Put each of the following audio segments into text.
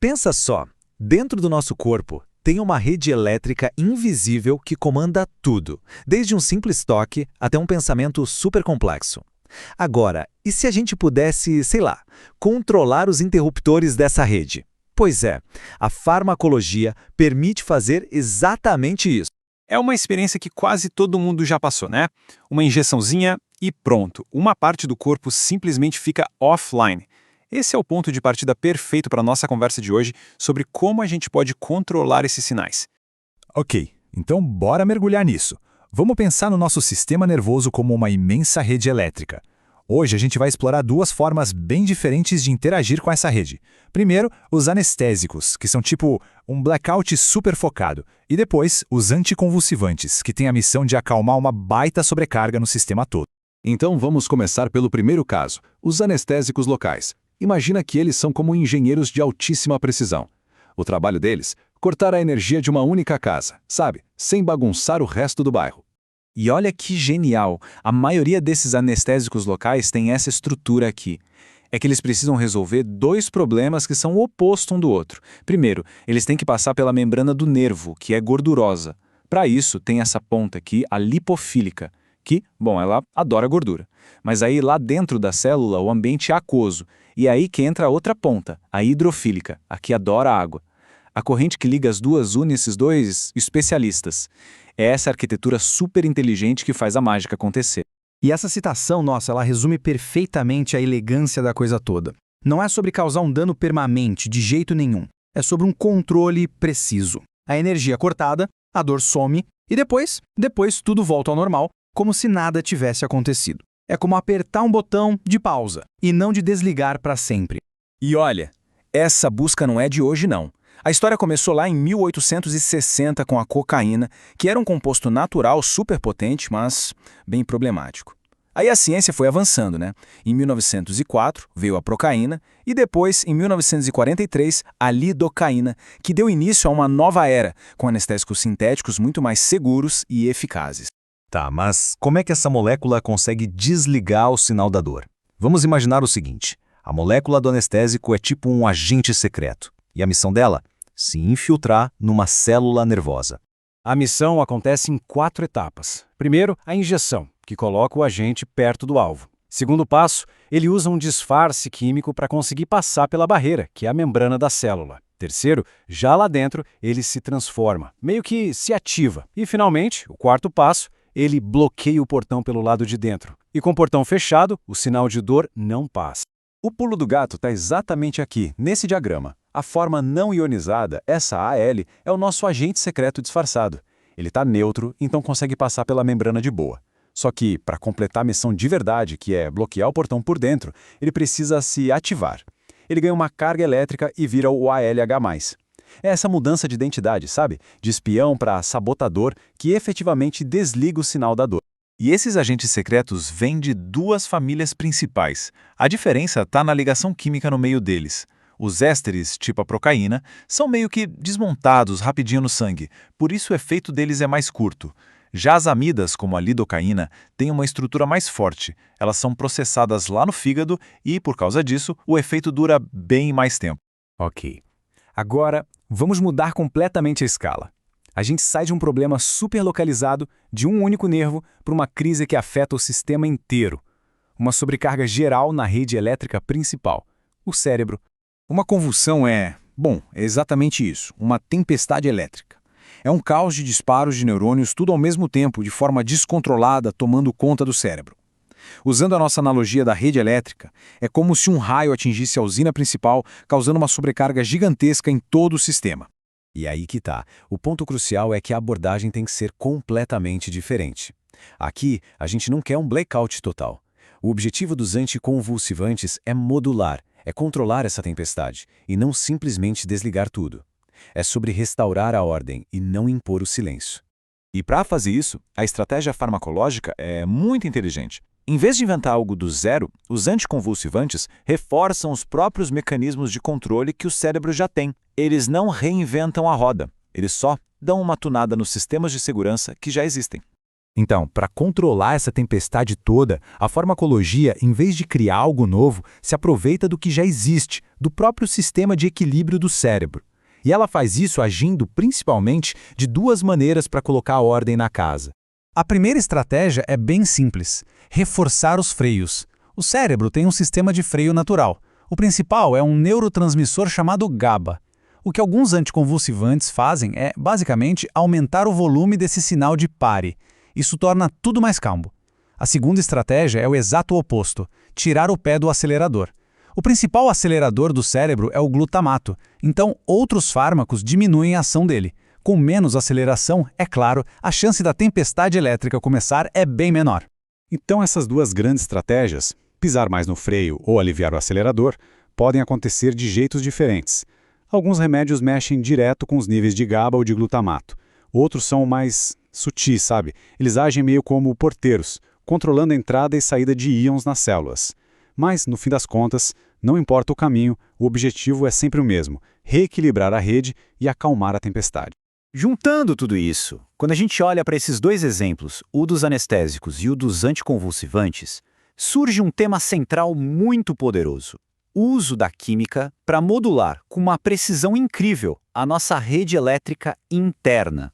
Pensa só, dentro do nosso corpo tem uma rede elétrica invisível que comanda tudo, desde um simples toque até um pensamento super complexo. Agora, e se a gente pudesse, sei lá, controlar os interruptores dessa rede? Pois é, a farmacologia permite fazer exatamente isso. É uma experiência que quase todo mundo já passou, né? Uma injeçãozinha e pronto. Uma parte do corpo simplesmente fica offline. Esse é o ponto de partida perfeito para a nossa conversa de hoje sobre como a gente pode controlar esses sinais. Ok, então bora mergulhar nisso. Vamos pensar no nosso sistema nervoso como uma imensa rede elétrica. Hoje a gente vai explorar duas formas bem diferentes de interagir com essa rede. Primeiro, os anestésicos, que são tipo um blackout super focado. E depois, os anticonvulsivantes, que têm a missão de acalmar uma baita sobrecarga no sistema todo. Então vamos começar pelo primeiro caso, os anestésicos locais. Imagina que eles são como engenheiros de altíssima precisão. O trabalho deles, cortar a energia de uma única casa, sabe? Sem bagunçar o resto do bairro. E olha que genial! A maioria desses anestésicos locais tem essa estrutura aqui. É que eles precisam resolver dois problemas que são o oposto um do outro. Primeiro, eles têm que passar pela membrana do nervo, que é gordurosa. Para isso, tem essa ponta aqui, a lipofílica, que, bom, ela adora gordura. Mas aí lá dentro da célula o ambiente é aquoso. E aí que entra a outra ponta, a hidrofílica, a que adora água. A corrente que liga as duas une esses dois especialistas. É essa arquitetura super inteligente que faz a mágica acontecer. E essa citação, nossa, ela resume perfeitamente a elegância da coisa toda. Não é sobre causar um dano permanente, de jeito nenhum. É sobre um controle preciso. A energia é cortada, a dor some e depois tudo volta ao normal, como se nada tivesse acontecido. É como apertar um botão de pausa e não de desligar para sempre. E olha, essa busca não é de hoje não. A história começou lá em 1860 com a cocaína, que era um composto natural super potente, mas bem problemático. Aí a ciência foi avançando, né? Em 1904 veio a procaína e depois, em 1943, a lidocaína, que deu início a uma nova era, com anestésicos sintéticos muito mais seguros e eficazes. Tá, mas como é que essa molécula consegue desligar o sinal da dor? Vamos imaginar o seguinte, a molécula do anestésico é tipo um agente secreto. E a missão dela? Se infiltrar numa célula nervosa. A missão acontece em 4 etapas. Primeiro, a injeção, que coloca o agente perto do alvo. Segundo passo, ele usa um disfarce químico para conseguir passar pela barreira, que é a membrana da célula. Terceiro, já lá dentro, ele se transforma, meio que se ativa. E, finalmente, o quarto passo, ele bloqueia o portão pelo lado de dentro. E com o portão fechado, o sinal de dor não passa. O pulo do gato está exatamente aqui, nesse diagrama. A forma não ionizada, essa AL, é o nosso agente secreto disfarçado. Ele está neutro, então consegue passar pela membrana de boa. Só que, para completar a missão de verdade, que é bloquear o portão por dentro, ele precisa se ativar. Ele ganha uma carga elétrica e vira o ALH+. É essa mudança de identidade, sabe? De espião para sabotador que efetivamente desliga o sinal da dor. E esses agentes secretos vêm de duas famílias principais. A diferença está na ligação química no meio deles. Os ésteres, tipo a procaína, são meio que desmontados rapidinho no sangue, por isso o efeito deles é mais curto. Já as amidas, como a lidocaína, têm uma estrutura mais forte. Elas são processadas lá no fígado e, por causa disso, o efeito dura bem mais tempo. Ok. Agora, vamos mudar completamente a escala. A gente sai de um problema super localizado, de um único nervo, para uma crise que afeta o sistema inteiro. Uma sobrecarga geral na rede elétrica principal, o cérebro. Uma convulsão é exatamente isso, uma tempestade elétrica. É um caos de disparos de neurônios tudo ao mesmo tempo, de forma descontrolada, tomando conta do cérebro. Usando a nossa analogia da rede elétrica, é como se um raio atingisse a usina principal, causando uma sobrecarga gigantesca em todo o sistema. E aí que tá. O ponto crucial é que a abordagem tem que ser completamente diferente. Aqui, a gente não quer um blackout total. O objetivo dos anticonvulsivantes é modular, é controlar essa tempestade, e não simplesmente desligar tudo. É sobre restaurar a ordem e não impor o silêncio. E para fazer isso, a estratégia farmacológica é muito inteligente. Em vez de inventar algo do zero, os anticonvulsivantes reforçam os próprios mecanismos de controle que o cérebro já tem. Eles não reinventam a roda, eles só dão uma tunada nos sistemas de segurança que já existem. Então, para controlar essa tempestade toda, a farmacologia, em vez de criar algo novo, se aproveita do que já existe, do próprio sistema de equilíbrio do cérebro. E ela faz isso agindo principalmente de duas maneiras para colocar ordem na casa. A primeira estratégia é bem simples: reforçar os freios. O cérebro tem um sistema de freio natural. O principal é um neurotransmissor chamado GABA. O que alguns anticonvulsivantes fazem é, basicamente, aumentar o volume desse sinal de pare. Isso torna tudo mais calmo. A segunda estratégia é o exato oposto: tirar o pé do acelerador. O principal acelerador do cérebro é o glutamato, então outros fármacos diminuem a ação dele. Com menos aceleração, é claro, a chance da tempestade elétrica começar é bem menor. Então essas duas grandes estratégias, pisar mais no freio ou aliviar o acelerador, podem acontecer de jeitos diferentes. Alguns remédios mexem direto com os níveis de GABA ou de glutamato. Outros são mais sutis, sabe? Eles agem meio como porteiros, controlando a entrada e saída de íons nas células. Mas, no fim das contas, não importa o caminho, o objetivo é sempre o mesmo: reequilibrar a rede e acalmar a tempestade. Juntando tudo isso, quando a gente olha para esses dois exemplos, o dos anestésicos e o dos anticonvulsivantes, surge um tema central muito poderoso: o uso da química para modular com uma precisão incrível a nossa rede elétrica interna.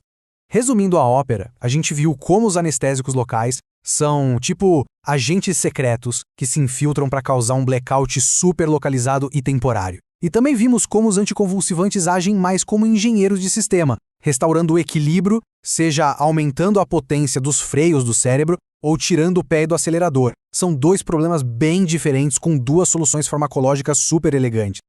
Resumindo a ópera, a gente viu como os anestésicos locais são, tipo, agentes secretos que se infiltram para causar um blackout super localizado e temporário. E também vimos como os anticonvulsivantes agem mais como engenheiros de sistema, restaurando o equilíbrio, seja aumentando a potência dos freios do cérebro ou tirando o pé do acelerador. São dois problemas bem diferentes com duas soluções farmacológicas super elegantes.